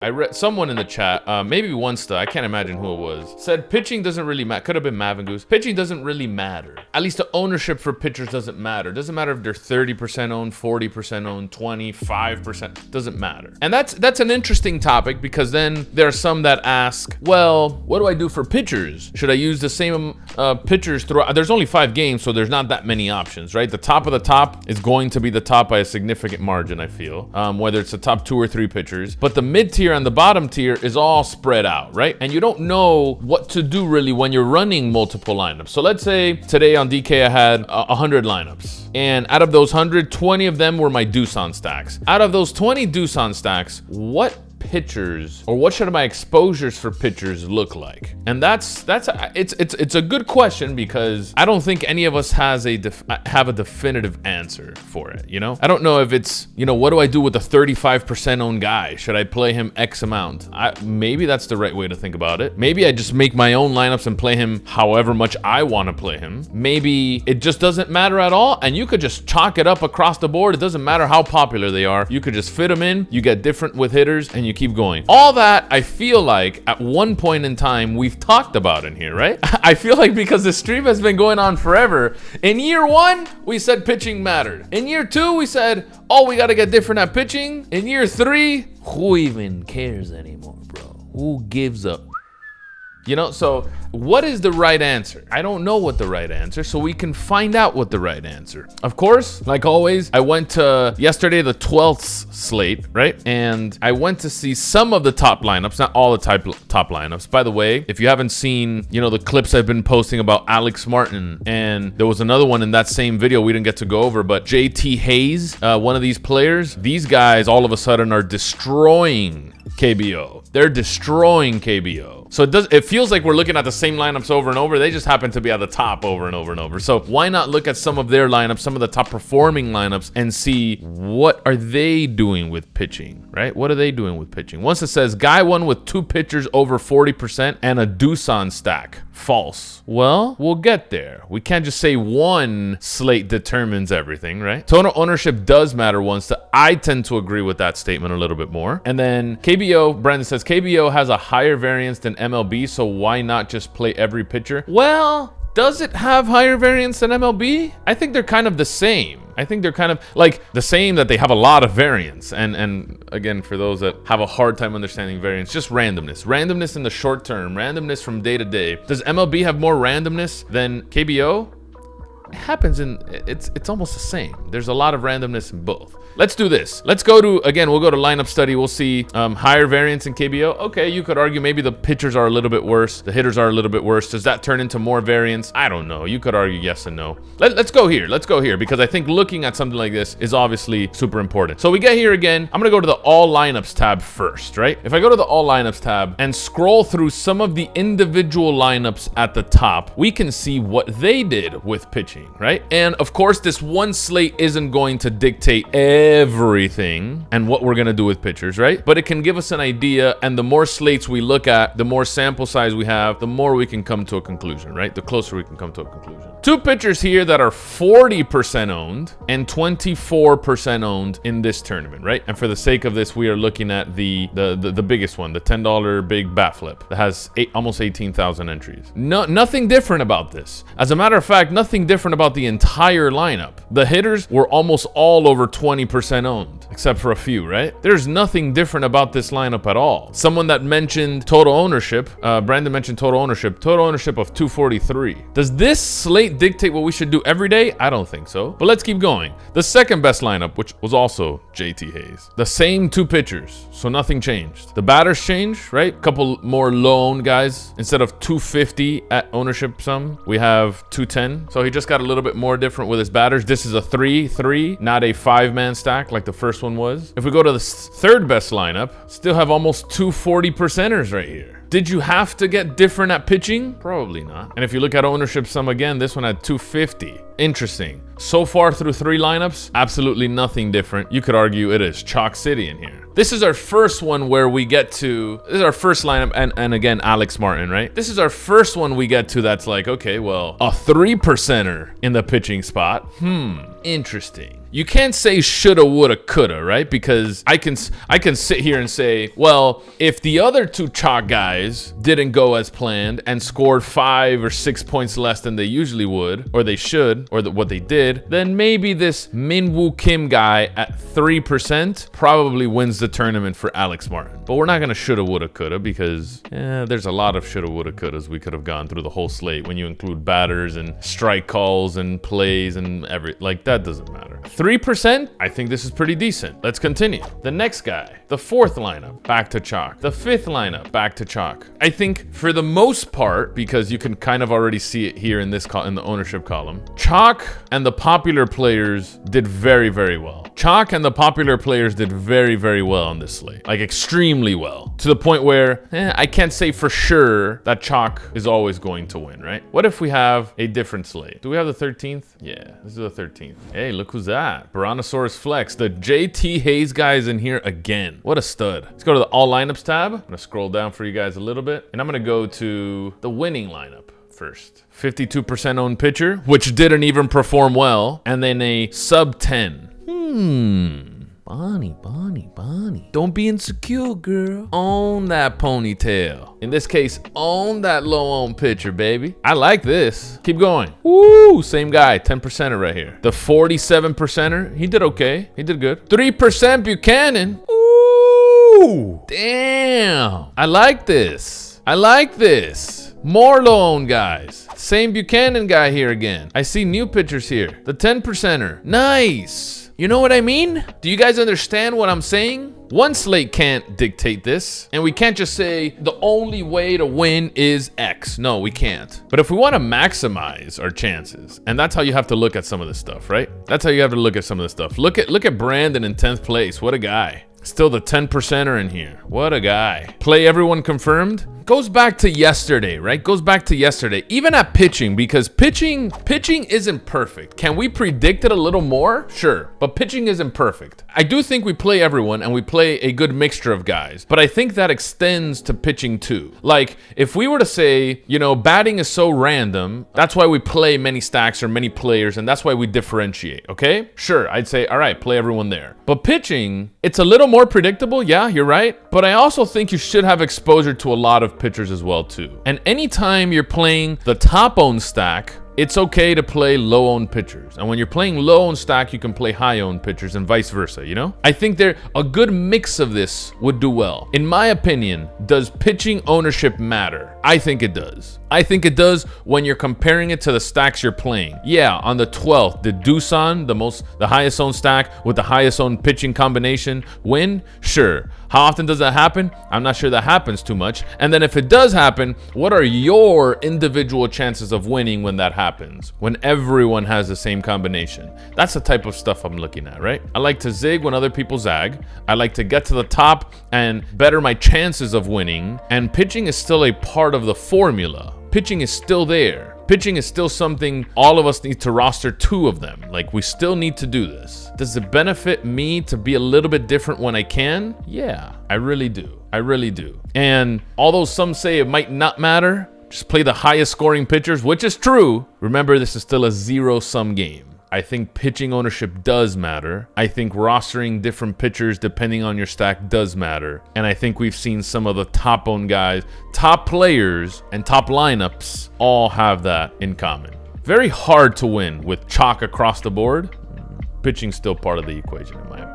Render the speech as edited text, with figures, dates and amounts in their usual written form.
I read someone in the chat, maybe Onesta, I can't imagine who it was, said pitching doesn't really matter. Could have been Mav and Goose. Pitching doesn't really matter. At least the ownership for pitchers doesn't matter. Doesn't matter if they're 30% owned, 40% owned, 25%. Doesn't matter. And that's an interesting topic, because then there are some that ask, well, what do I do for pitchers? Should I use the same pitchers throughout? There's only 5 games, so there's not that many options, right? The top of the top is going to be the top by a significant margin, I feel, whether it's the top 2 or 3 pitchers. But the mid tier and the bottom tier is all spread out, right? And you don't know what to do really when you're running multiple lineups. So let's say today on DK I had 100 lineups, and out of those 100, 20 of them were my Doosan stacks. Out of those 20 Doosan stacks, what pitchers, or what should my exposures for pitchers look like? And it's a good question, because I don't think any of us have a definitive answer for it, you know? I don't know if it's, you know, what do I do with the 35% owned guy? Should I play him X amount? Maybe that's the right way to think about it. Maybe I just make my own lineups and play him however much I want to play him. Maybe it just doesn't matter at all, and you could just chalk it up across the board. It doesn't matter how popular they are. You could just fit them in, you get different with hitters, and you keep going. All that, I feel like at one point in time we've talked about in here, right? I feel like because the stream has been going on forever. In year 1, we said pitching mattered. In year 2, we said, oh, we got to get different at pitching. In year 3, who even cares anymore, bro? Who gives up? You know, so what is the right answer? I don't know what the right answer, so we can find out what the right answer. Of course, like always, I went to yesterday, the 12th slate, right? And I went to see some of the top lineups, not all the top lineups. By the way, if you haven't seen, you know, the clips I've been posting about Alex Martin, and there was another one in that same video we didn't get to go over, but JT Hayes, one of these players, these guys all of a sudden are destroying KBO. They're destroying KBO. So it feels like we're looking at the same lineups over and over. They just happen to be at the top over and over and over. So why not look at some of their lineups, some of the top performing lineups, and see what are they doing with pitching, right? What are they doing with pitching? Once it says guy one with 2 pitchers over 40% and a Doosan stack. False. Well, we'll get there. We can't just say one slate determines everything, right? Total ownership does matter once. I tend to agree with that statement a little bit more. And then KBO, Brandon says, KBO has a higher variance than MLB, so why not just play every pitcher? Well, does it have higher variance than MLB? I think they're kind of the same. I think they're kind of like the same, that they have a lot of variance. And again, for those that have a hard time understanding variance, just randomness. Randomness in the short term, randomness from day to day. Does MLB have more randomness than KBO? It happens in, it's almost the same. There's a lot of randomness in both. Let's do this. Let's go to, again, we'll go to lineup study. We'll see higher variance in KBO. Okay, you could argue maybe the pitchers are a little bit worse. The hitters are a little bit worse. Does that turn into more variance? I don't know. You could argue yes and no. Let's go here. Let's go here, because I think looking at something like this is obviously super important. So we get here again. I'm going to go to the all lineups tab first, right? If I go to the all lineups tab and scroll through some of the individual lineups at the top, we can see what they did with pitching, right? And of course, this one slate isn't going to dictate everything and what we're going to do with pitchers, right? But it can give us an idea, and the more slates we look at, the more sample size we have, the more we can come to a conclusion, right? The closer we can come to a conclusion. 2 pitchers here that are 40% owned and 24% owned in this tournament, right? And for the sake of this, we are looking at the biggest one, the $10 big bat flip that has almost 18,000 entries. Nothing different about this. As a matter of fact, nothing different about the entire lineup. The hitters were almost all over 20% owned, except for a few, right? There's nothing different about this lineup at all. Someone that mentioned total ownership, Brandon mentioned total ownership of 243. Does this slate dictate what we should do every day? I don't think so, but let's keep going. The second best lineup, which was also JT Hayes, the same 2 pitchers, so nothing changed. The batters changed, right? Couple more low-owned guys. Instead of 250 at ownership sum, we have 210. So he just got a little bit more different with his batters. This is a 3-3, not a 5-man stack like the first one was. If we go to the third best lineup, still have almost 2 40%ers right here. Did you have to get different at pitching? Probably not. And if you look at ownership sum again, this one had 250. Interesting. So far through 3 lineups, absolutely nothing different. You could argue it is Chalk City in here. This is our first one where we get to, this is our first lineup, and again, Alex Martin, right? This is our first one we get to that's like, okay, well, a 3%er in the pitching spot. Interesting. You can't say shoulda, woulda, coulda, right? Because I can sit here and say, well, if the other two chalk guys didn't go as planned and scored 5 or 6 points less than they usually would, or they should, or what they did, then maybe this Minwoo Kim guy at 3% probably wins the tournament for Alex Martin. But we're not gonna shoulda, woulda, coulda because there's a lot of shoulda, woulda, couldas we could have gone through the whole slate when you include batters and strike calls and plays and like that doesn't matter. 3%, I think this is pretty decent. Let's continue. The next guy, the 4th lineup, back to chalk. The 5th lineup, back to chalk. I think for the most part, because you can kind of already see it here in this in the ownership column, chalk and the popular players did very, very well. Chalk and the popular players did very, very well on this slate. Like extremely well. To the point where I can't say for sure that chalk is always going to win, right? What if we have a different slate? Do we have the 13th? Yeah, this is the 13th. Hey, look who's that. Brontosaurus Flex. The JT Hayes guy is in here again. What a stud. Let's go to the all lineups tab. I'm gonna scroll down for you guys a little bit. And I'm gonna go to the winning lineup first. 52% owned pitcher, which didn't even perform well. And then a sub 10. Bonnie. Don't be insecure, girl. Own that ponytail. In this case, own that low-owned pitcher, baby. I like this. Keep going. Woo! Same guy, 10%er right here. The 47%er, he did okay. He did good. 3% Buchanan. Ooh! Damn. I like this. More low-owned guys. Same Buchanan guy here again. I see new pitchers here. The 10%er. Nice. You know what I mean? Do you guys understand what I'm saying? One slate can't dictate this, and we can't just say the only way to win is X. No, we can't. But if we want to maximize our chances, and that's how you have to look at some of this stuff, right? That's how you have to look at some of this stuff. Look at Brandon in 10th place. What a guy. Still the 10%er in here. What a guy. Play everyone confirmed. Goes back to yesterday, right? Goes back to yesterday. Even at pitching, because pitching isn't perfect. Can we predict it a little more? Sure, but pitching isn't perfect. I do think we play everyone and we play a good mixture of guys, but I think that extends to pitching too. Like, if we were to say, you know, batting is so random, that's why we play many stacks or many players, and that's why we differentiate, okay? Sure, I'd say, all right, play everyone there. But pitching, it's a little more predictable, yeah, you're right. But I also think you should have exposure to a lot of pitchers as well too. And anytime you're playing the top owned stack, it's okay to play low-owned pitchers. And when you're playing low-owned stack, you can play high-owned pitchers and vice versa, you know? I think a good mix of this would do well. In my opinion, does pitching ownership matter? I think it does. I think it does when you're comparing it to the stacks you're playing. Yeah, on the 12th, did Doosan, the highest owned stack with the highest owned pitching combination, win? Sure. How often does that happen? I'm not sure that happens too much. And then if it does happen, what are your individual chances of winning when that happens? When everyone has the same combination? That's the type of stuff I'm looking at, right? I like to zig when other people zag. I like to get to the top and better my chances of winning. And pitching is still a part of the formula. Pitching is still there. Pitching is still something all of us need to roster 2 of them. Like, we still need to do this. Does it benefit me to be a little bit different when I can? Yeah, I really do. I really do. And although some say it might not matter, just play the highest scoring pitchers, which is true. Remember, this is still a zero-sum game. I think pitching ownership does matter. I think rostering different pitchers depending on your stack does matter. And I think we've seen some of the top owned guys, top players, and top lineups all have that in common. Very hard to win with chalk across the board. Pitching's still part of the equation in my opinion.